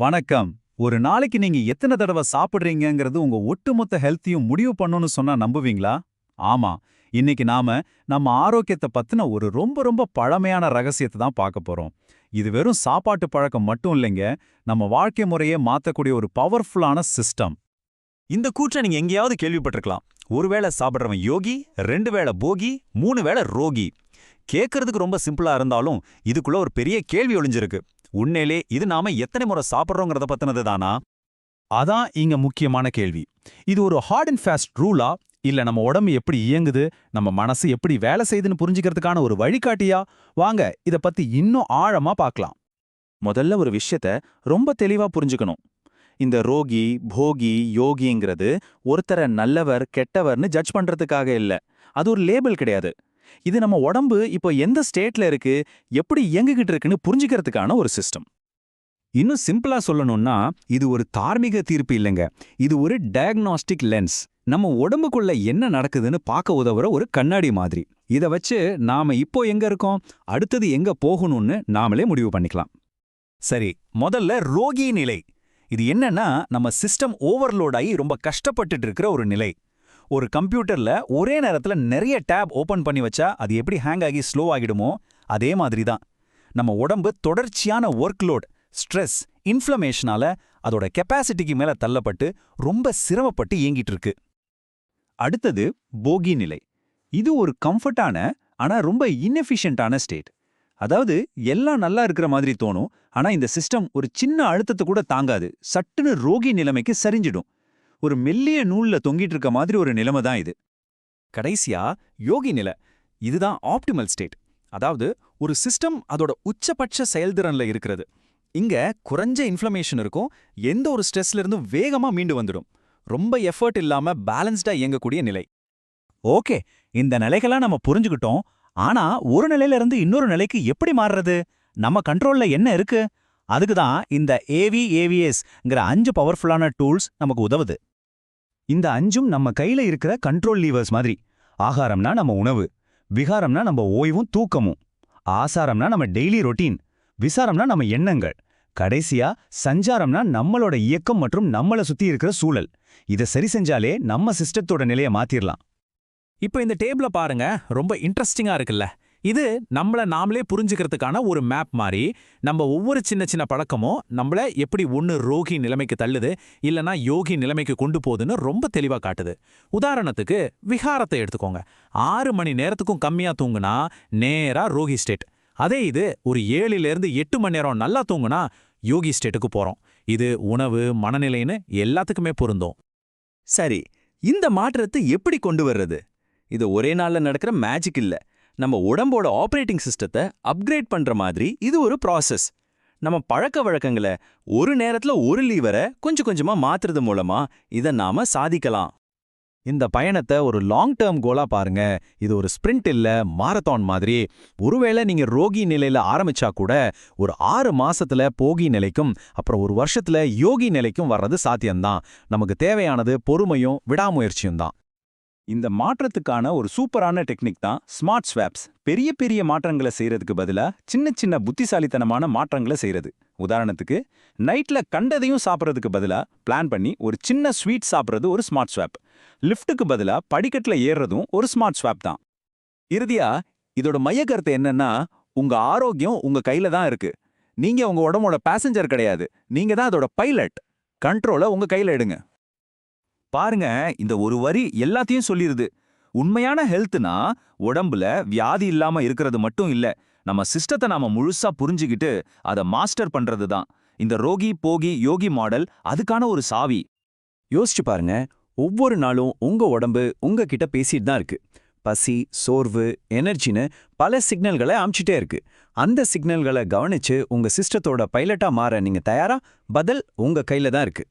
வணக்கம். ஒரு நாளைக்கு நீங்க எத்தனை தடவை சாப்பிடுறீங்கங்கிறது உங்க ஒட்டுமொத்த ஹெல்த்தையும் முடிவு பண்ணும்னு சொன்னா நம்புவீங்களா? ஆமா. இன்னைக்கு நாம நம்ம ஆரோக்கியத்தை பத்தின ஒரு ரொம்ப ரொம்ப பழமையான ரகசியத்தை தான் பார்க்க போறோம். இது வெறும் சாப்பாட்டு பழக்கம் மட்டும் இல்லைங்க. நம்ம வாழ்க்கை முறையே மாத்தக்கூடிய ஒரு பவர்ஃபுல்லான சிஸ்டம். இந்த கூற்றை நீங்க எங்கேயாவது கேள்விப்பட்டிருக்கலாம். ஒருவேளை சாப்பிடுறவன் யோகி, 2 வேளை போகி, 3 வேளை ரோகி. கேட்கறதுக்கு ரொம்ப சிம்பிளா இருந்தாலும் இதுக்குள்ள ஒரு பெரிய கேள்வி ஒளிஞ்சிருக்கு. உண்மையிலே இது நாம எத்தனை முறை சாப்பிடுறோங்கிறத பத்தினது தானா? அதான் இங்க முக்கியமான கேள்வி. இது ஒரு ஹார்ட் அண்ட் ஃபாஸ்ட் ரூலா, இல்ல நம்ம உடம்பு எப்படி இயங்குது, நம்ம மனசு எப்படி வேலை செய்யுதுன்னு புரிஞ்சுக்கிறதுக்கான ஒரு வழிகாட்டியா? வாங்க இத பத்தி இன்னும் ஆழமா பார்க்கலாம். முதல்ல ஒரு விஷயத்த ரொம்ப தெளிவா புரிஞ்சுக்கணும். இந்த ரோகி, போகி, யோகிங்கிறது ஒருத்தரை நல்லவர், கெட்டவர்னு ஜட்ஜ் பண்றதுக்காக இல்ல. அது ஒரு லேபிள் கிடையாது. இது நம்ம உடம்பு இப்போ எந்த ஸ்டேட்ல இருக்கு, எப்படி இயங்கிக்கிட்டு இருக்குன்னு புரிஞ்சுக்கிறதுக்கான ஒரு சிஸ்டம். இன்னும் சிம்பிளா சொல்லணும்னா, இது ஒரு தார்மீக தீர்ப்பு இல்லைங்க. இது ஒரு டயக்னாஸ்டிக் லென்ஸ். நம்ம உடம்புக்குள்ள என்ன நடக்குதுன்னு பார்க்க உதவுற ஒரு கண்ணாடி மாதிரி. இத வச்சு நாம இப்போ எங்க இருக்கோம், அடுத்தது எங்க போகணும்னு நாமளே முடிவு பண்ணிக்கலாம். சரி, முதல்ல ரோகி நிலை. இது என்னன்னா, நம்ம சிஸ்டம் ஓவர்லோட் ஆகி ரொம்ப கஷ்டப்பட்டுட்டு இருக்கிற ஒரு நிலை. ஒரு கம்ப்யூட்டர்ல ஒரே நேரத்துல நிறைய டேப் ஓபன் பண்ணி வச்சா அது எப்படி ஹேங் ஆகி ஸ்லோ ஆகிடுமோ அதே மாதிரி தான் நம்ம உடம்பு தொடர்ச்சியான ஒர்க்லோட், ஸ்ட்ரெஸ், இன்ஃப்ளமேஷனால அதோட கெப்பாசிட்டிக்கு மேல தள்ளப்பட்டு ரொம்ப சிரமப்பட்டு இயங்கிட்டு இருக்கு. அடுத்தது போகி நிலை. இது ஒரு கம்ஃபர்ட்டான ஆனா ரொம்ப இன்எஃபிஷியன்டான ஸ்டேட். அதாவது எல்லாம் நல்லா இருக்கிற மாதிரி தோணும், ஆனா இந்த சிஸ்டம் ஒரு சின்ன அழுத்தத்தை கூட தாங்காது, சட்டுன்னு ரோகி நிலைமைக்கு சரிஞ்சிடும். ஒரு மெல்லிய நூல்ல தொங்கிட்டு இருக்க மாதிரி ஒரு நிலைமை தான் இது. கடைசியா யோகி நிலை. இதுதான் ஆப்டிமல் ஸ்டேட். அதாவது ஒரு சிஸ்டம் அதோட உச்சபட்ச செயல்திறன்ல இருக்கிறது. இங்க குறைஞ்ச இன்ஃப்ளமேஷன் இருக்கும், எந்த ஒரு ஸ்ட்ரெஸ்ல இருந்தும் வேகமா மீண்டு வந்துடும். ரொம்ப எஃபர்ட் இல்லாம பேலன்ஸ்டா இயங்கக்கூடிய நிலை. ஓகே, இந்த நிலைகள்லாம் நம்ம புரிஞ்சுக்கிட்டோம். ஆனா ஒரு நிலையில இருந்து இன்னொரு நிலைக்கு எப்படி மாறுறது? நம்ம கண்ட்ரோல்ல என்ன இருக்கு? அதுக்கு தான் இந்த AVAVSங்கிற 5 பவர்ஃபுல்லான டூல்ஸ் நமக்கு உதவுது. இந்த 5ம் நம்ம கையில இருக்கிற கண்ட்ரோல் லீவர்ஸ் மாதிரி. ஆகாரம்னா நம்ம உணவு, விகாரம்னா நம்ம ஓய்வும் தூக்கமும், ஆசாரம்னா நம்ம டெய்லி ரொட்டீன், விசாரம்னா நம்ம எண்ணங்கள், கடைசியா சஞ்சாரம்னா நம்மளோட இயக்கம் மற்றும் நம்மள சுத்தி இருக்கிற சூழல். இதை சரி செஞ்சாலே நம்ம சிஸ்டத்தோட நிலையை மாத்திரலாம். இப்போ இந்த டேபிள பாருங்க, ரொம்ப இன்ட்ரெஸ்டிங்கா இருக்குல்ல. இது நம்மள நாமளே புரிஞ்சுக்கிறதுக்கான ஒரு மேப் மாதிரி. நம்ம ஒவ்வொரு சின்ன சின்ன பழக்கமும் நம்மள எப்படி ஒன்னு ரோகி நிலைமைக்கு தள்ளுது, இல்லனா யோகி நிலைமைக்கு கொண்டு போகுதுன்னு ரொம்ப தெளிவா காட்டுது. உதாரணத்துக்கு விகாரத்தை எடுத்துக்கோங்க. 6 மணி நேரத்துக்கும் கம்மியா தூங்குனா நேரா ரோகி ஸ்டேட். அதே இது ஒரு 7லேருந்து 8 மணி நேரம் நல்லா தூங்குனா யோகி ஸ்டேட்டுக்கு போறோம். இது உணவு, மனநிலைன்னு எல்லாத்துக்குமே பொருந்தும். சரி, இந்த மாற்றத்தை எப்படி கொண்டு வர்றது? இது ஒரே நாள்ல நடக்கிற மேஜிக் இல்ல. நம்ம உடம்போட ஆபரேட்டிங் சிஸ்டத்தை அப்கிரேட் பண்ற மாதிரி இது ஒரு ப்ராசஸ். நம்ம பழக்க வழக்கங்களை ஒரு நேரத்துல ஒரு லீவரை கொஞ்சம் கொஞ்சமா மாத்துறது மூலமா இதை நாம சாதிக்கலாம். இந்த பயணத்தை ஒரு லாங் டேர்ம் கோலா பாருங்க. இது ஒரு ஸ்பிரிண்ட் இல்ல, மாரத்தான் மாதிரி. ஒருவேளை நீங்க ரோகி நிலையில ஆரம்பிச்சா கூட ஒரு 6 மாசத்துல போகி நிலைக்கும் அப்புறம் ஒரு வருஷத்துல யோகி நிலைக்கும் வர்றது சாத்தியம்தான். நமக்கு தேவையானது பொறுமையும் விடாமுயற்சியும் தான். இந்த மாற்றத்துக்கான ஒரு சூப்பரான டெக்னிக் தான் ஸ்மார்ட் ஸ்வாப்ஸ். பெரிய பெரிய மாற்றங்களை செய்யறதுக்கு பதிலா சின்ன சின்ன புத்திசாலித்தனமான மாற்றங்களை செய்யறது. உதாரணத்துக்கு, நைட்ல கண்டதையும் சாப்பிட்றதுக்கு பதிலா பிளான் பண்ணி ஒரு சின்ன ஸ்வீட் சாப்பிட்றது ஒரு ஸ்மார்ட் ஸ்வாப். லிஃப்ட்டுக்கு பதிலா படிக்கட்டுல ஏறுறதும் ஒரு ஸ்மார்ட் ஸ்வாப் தான். இறுதியா இதோட மைய கருத்து என்னன்னா, உங்க ஆரோக்கியம் உங்க கையில தான் இருக்கு. நீங்க உங்க உடம்போட பேசஞ்சர் கிடையாது, நீங்க தான் அதோட பைலட். கண்ட்ரோலை உங்க கையில எடுங்க. பாருங்க, இந்த ஒரு வரி எல்லாத்தையும் சொல்லிருது. உண்மையான ஹெல்த்னா உடம்புல வியாதி இல்லாம இருக்கிறது மட்டும் இல்ல, நம்ம சிஸ்டத்தை நாம முழுசா புரிஞ்சுக்கிட்டு அதை மாஸ்டர் பண்றது தான். இந்த ரோகி போகி யோகி மாடல் அதுக்கான ஒரு சாவி. யோசிச்சு பாருங்க, ஒவ்வொரு நாளும் உங்க உடம்பு உங்ககிட்ட பேசிட்டு தான் இருக்கு. பசி, சோர்வு, எனர்ஜின்னு பல சிக்னல்களை அமுச்சிட்டே இருக்கு. அந்த சிக்னல்களை கவனிச்சு உங்க சிஸ்டத்தோட பைலட்டா மாற நீங்க தயாரா? பதில் உங்க கையில தான் இருக்கு.